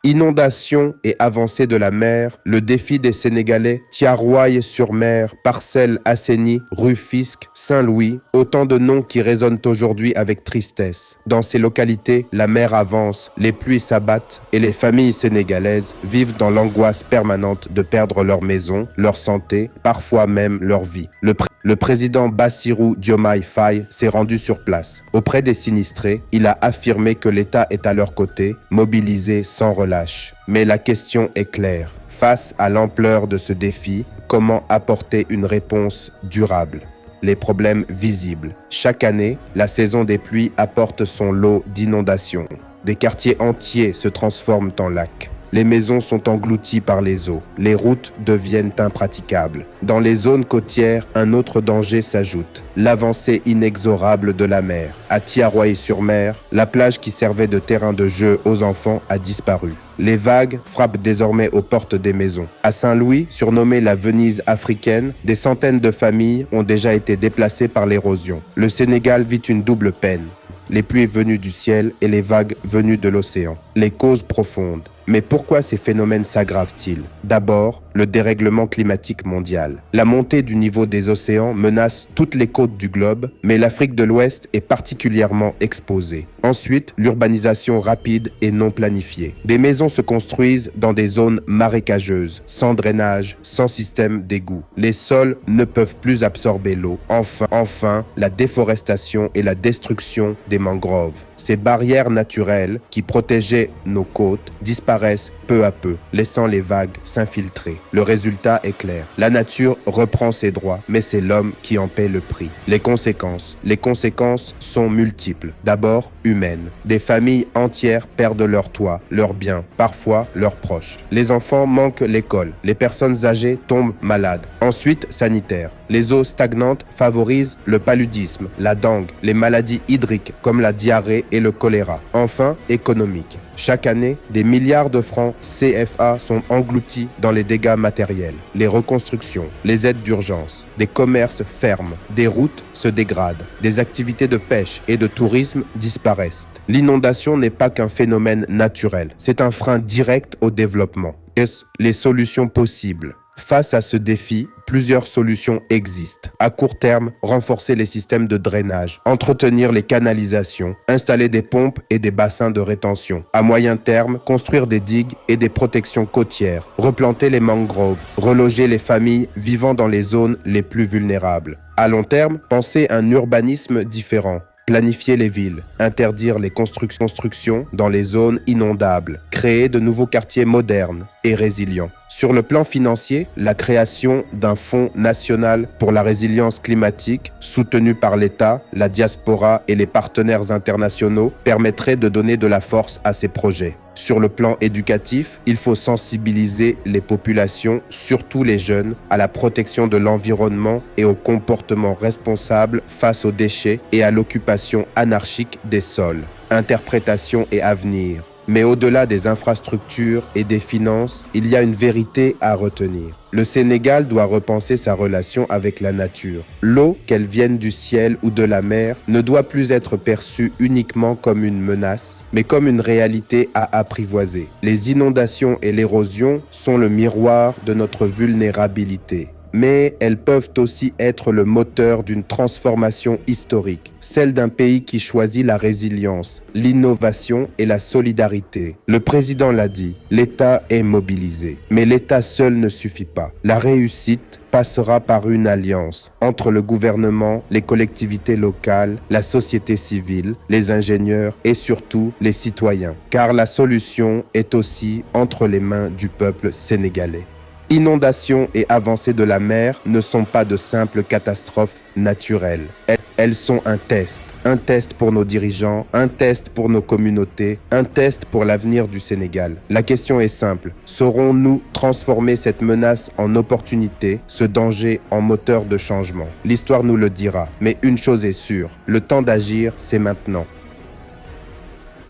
Inondation et avancée de la mer, le défi des Sénégalais, Thiaroye-sur-Mer, Parcelles Assainies, Rufisque, Saint-Louis, autant de noms qui résonnent aujourd'hui avec tristesse. Dans ces localités, la mer avance, les pluies s'abattent et les familles sénégalaises vivent dans l'angoisse permanente de perdre leur maison, leur santé, parfois même leur vie. Le président Bassirou Diomaye Faye s'est rendu sur place. Auprès des sinistrés, il a affirmé que l'État est à leur côté, mobilisé sans relâche. Mais la question est claire. Face à l'ampleur de ce défi, comment apporter une réponse durable ? Les problèmes visibles. Chaque année, la saison des pluies apporte son lot d'inondations. Des quartiers entiers se transforment en lacs. Les maisons sont englouties par les eaux. Les routes deviennent impraticables. Dans les zones côtières, un autre danger s'ajoute. L'avancée inexorable de la mer. À Thiaroye-sur-Mer, la plage qui servait de terrain de jeu aux enfants a disparu. Les vagues frappent désormais aux portes des maisons. À Saint-Louis, surnommée la Venise africaine, des centaines de familles ont déjà été déplacées par l'érosion. Le Sénégal vit une double peine. Les pluies venues du ciel et les vagues venues de l'océan. Les causes profondes. Mais pourquoi ces phénomènes s'aggravent-ils? D'abord, le dérèglement climatique mondial. La montée du niveau des océans menace toutes les côtes du globe, mais l'Afrique de l'Ouest est particulièrement exposée. Ensuite, l'urbanisation rapide et non planifiée. Des maisons se construisent dans des zones marécageuses, sans drainage, sans système d'égout. Les sols ne peuvent plus absorber l'eau. Enfin, la déforestation et la destruction des mangroves. Ces barrières naturelles qui protégeaient nos côtes disparaissent peu à peu, laissant les vagues s'infiltrer. Le résultat est clair. La nature reprend ses droits, mais c'est l'homme qui en paie le prix. Les conséquences sont multiples. D'abord, humaines. Des familles entières perdent leur toit, leurs biens, parfois leurs proches. Les enfants manquent l'école. Les personnes âgées tombent malades. Ensuite, sanitaire. Les eaux stagnantes favorisent le paludisme, la dengue, les maladies hydriques comme la diarrhée et le choléra. Enfin, économique. Chaque année, des milliards de francs CFA sont engloutis dans les dégâts matériels, les reconstructions, les aides d'urgence. Des commerces ferment, des routes se dégradent, des activités de pêche et de tourisme disparaissent. L'inondation n'est pas qu'un phénomène naturel, c'est un frein direct au développement. Les solutions possibles. Face à ce défi, plusieurs solutions existent. À court terme, renforcer les systèmes de drainage, entretenir les canalisations, installer des pompes et des bassins de rétention. À moyen terme, construire des digues et des protections côtières, replanter les mangroves, reloger les familles vivant dans les zones les plus vulnérables. À long terme, penser un urbanisme différent. Planifier les villes, interdire les constructions dans les zones inondables, créer de nouveaux quartiers modernes et résilients. Sur le plan financier, la création d'un fonds national pour la résilience climatique, soutenu par l'État, la diaspora et les partenaires internationaux, permettrait de donner de la force à ces projets. Sur le plan éducatif, il faut sensibiliser les populations, surtout les jeunes, à la protection de l'environnement et au comportement responsable face aux déchets et à l'occupation anarchique des sols. Interprétation et avenir. Mais au-delà des infrastructures et des finances, il y a une vérité à retenir. Le Sénégal doit repenser sa relation avec la nature. L'eau, qu'elle vienne du ciel ou de la mer, ne doit plus être perçue uniquement comme une menace, mais comme une réalité à apprivoiser. Les inondations et l'érosion sont le miroir de notre vulnérabilité. Mais elles peuvent aussi être le moteur d'une transformation historique, celle d'un pays qui choisit la résilience, l'innovation et la solidarité. Le président l'a dit, l'État est mobilisé, mais l'État seul ne suffit pas. La réussite passera par une alliance entre le gouvernement, les collectivités locales, la société civile, les ingénieurs et surtout les citoyens, car la solution est aussi entre les mains du peuple sénégalais. Inondations et avancées de la mer ne sont pas de simples catastrophes naturelles. Elles sont un test pour nos dirigeants, un test pour nos communautés, un test pour l'avenir du Sénégal. La question est simple, saurons-nous transformer cette menace en opportunité, ce danger en moteur de changement? L'histoire nous le dira, mais une chose est sûre, le temps d'agir, c'est maintenant.